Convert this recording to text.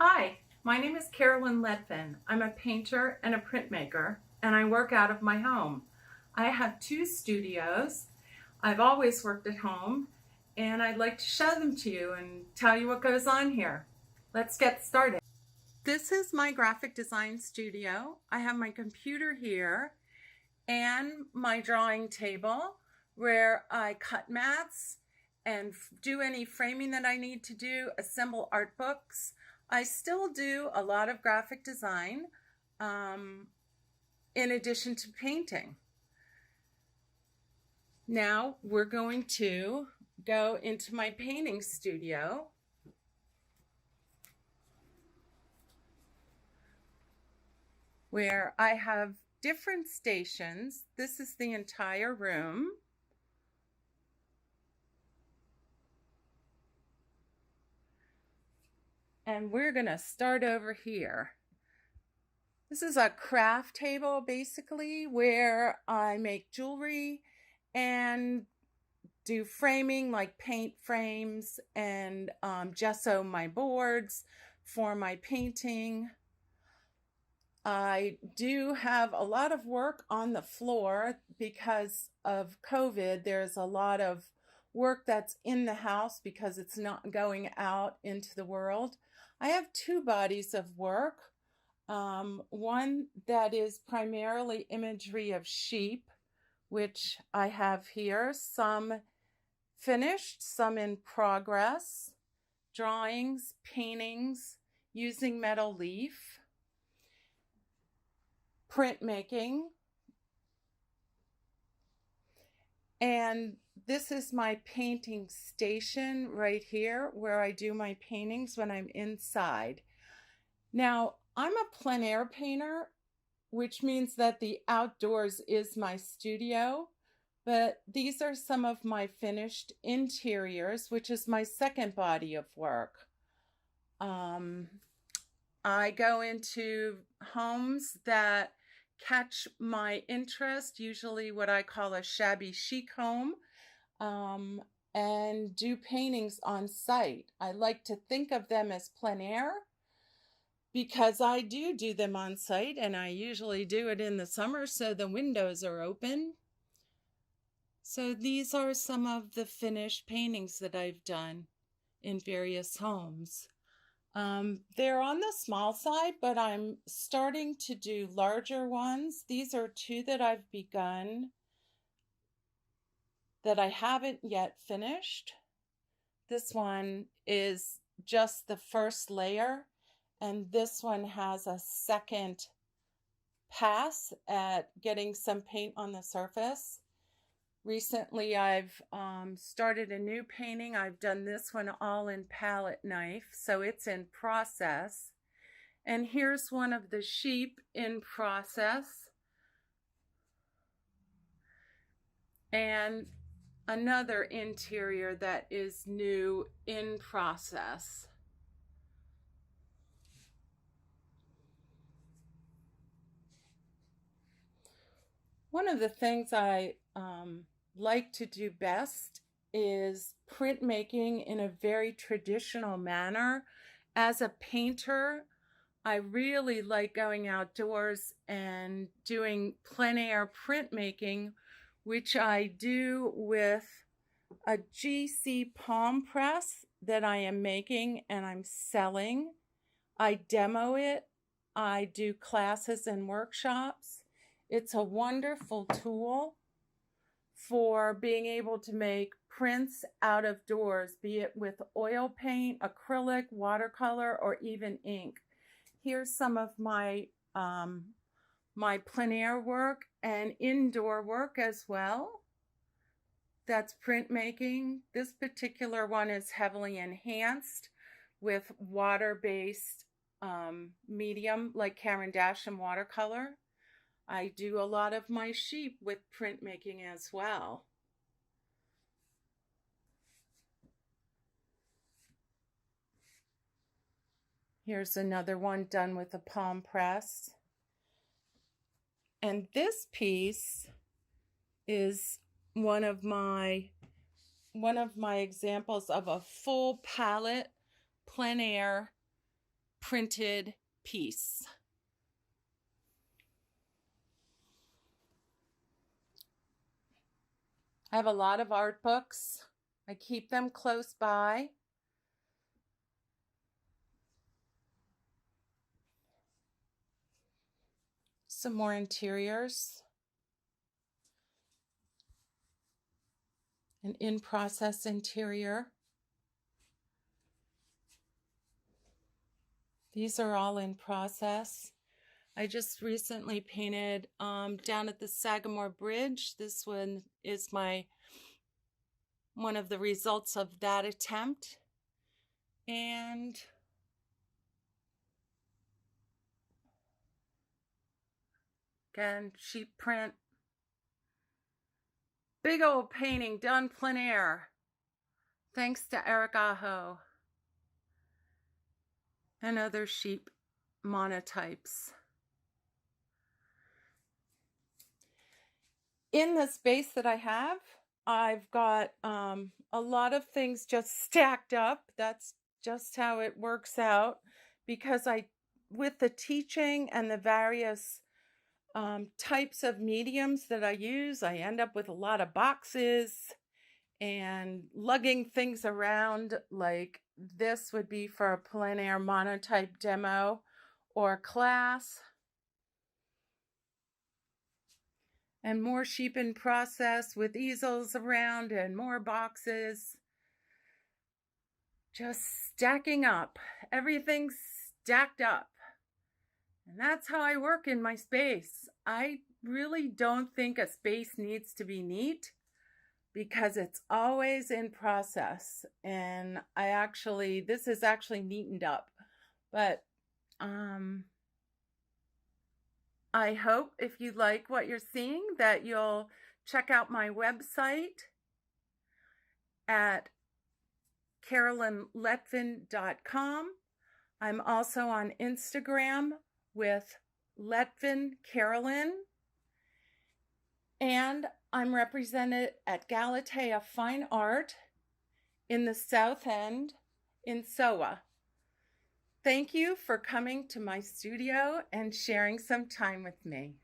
Hi, my name is Carolyn Letvin. I'm a painter and a printmaker, and I work out of my home. I have two studios. I've always worked at home, and I'd like to show them to you and tell you what goes on here. Let's get started. This is my graphic design studio. I have my computer here and my drawing table where I cut mats and do any framing that I need to do, assemble art books. I still do a lot of graphic design in addition to painting. Now we're going to go into my painting studio. Where I have different stations. This is the entire room. And we're going to start over here. This is a craft table, basically, where I make jewelry and do framing, like paint frames, and gesso my boards for my painting. I do have a lot of work on the floor because of COVID. There's a lot of work that's in the house because it's not going out into the world. I have two bodies of work. One that is primarily imagery of sheep, which I have here, some finished, some in progress, drawings, paintings using metal leaf, printmaking, and this is my painting station right here where I do my paintings when I'm inside. Now, I'm a plein air painter, which means that the outdoors is my studio, but these are some of my finished interiors, which is my second body of work. I go into homes that catch my interest, usually what I call a shabby chic home, and do paintings on site. I like to think of them as plein air because I do them on site, and I usually do it in the summer so the windows are open. So these are some of the finished paintings that I've done in various homes. They're on the small side, but I'm starting to do larger ones. These are two that I've begun that I haven't yet finished. This one is just the first layer, and this one has a second pass at getting some paint on the surface. Recently, I've started a new painting. I've done this one all in palette knife, so it's in process. And here's one of the sheep in process. And another interior that is new in process. One of the things I like to do best is printmaking in a very traditional manner. As a painter, I really like going outdoors and doing plein air printmaking, which I do with a GC palm press that I am making and I'm selling. I demo it. I do classes and workshops. It's a wonderful tool for being able to make prints out of doors, be it with oil paint, acrylic, watercolor, or even ink. Here's some of my my plein air work and indoor work as well. That's printmaking. This particular one is heavily enhanced with water-based medium like Caran d'Ache and watercolor. I do a lot of my sheep with printmaking as well. Here's another one done with a palm press. And this piece is one of my examples of a full palette plein air printed piece. I have a lot of art books. I keep them close by. Some more interiors. An in-process interior. These are all in process. I just recently painted down at the Sagamore Bridge. This one is one of the results of that attempt. And again, sheet print. Big old painting done plein air. Thanks to Eric Aho and other sheep monotypes. In the space that I have, I've got a lot of things just stacked up. That's just how it works out, because with the teaching and the various types of mediums that I use, I end up with a lot of boxes and lugging things around. Like this would be for a plein air monotype demo or class. And more sheep in process with easels around and more boxes. Just stacking up. Everything's stacked up. And that's how I work in my space. I really don't think a space needs to be neat, because it's always in process. And this is actually neatened up. But I hope if you like what you're seeing that you'll check out my website at carolynletvin.com. I'm also on Instagram with Letvin Carolyn. And I'm represented at Galatea Fine Art in the South End in SOA. Thank you for coming to my studio and sharing some time with me.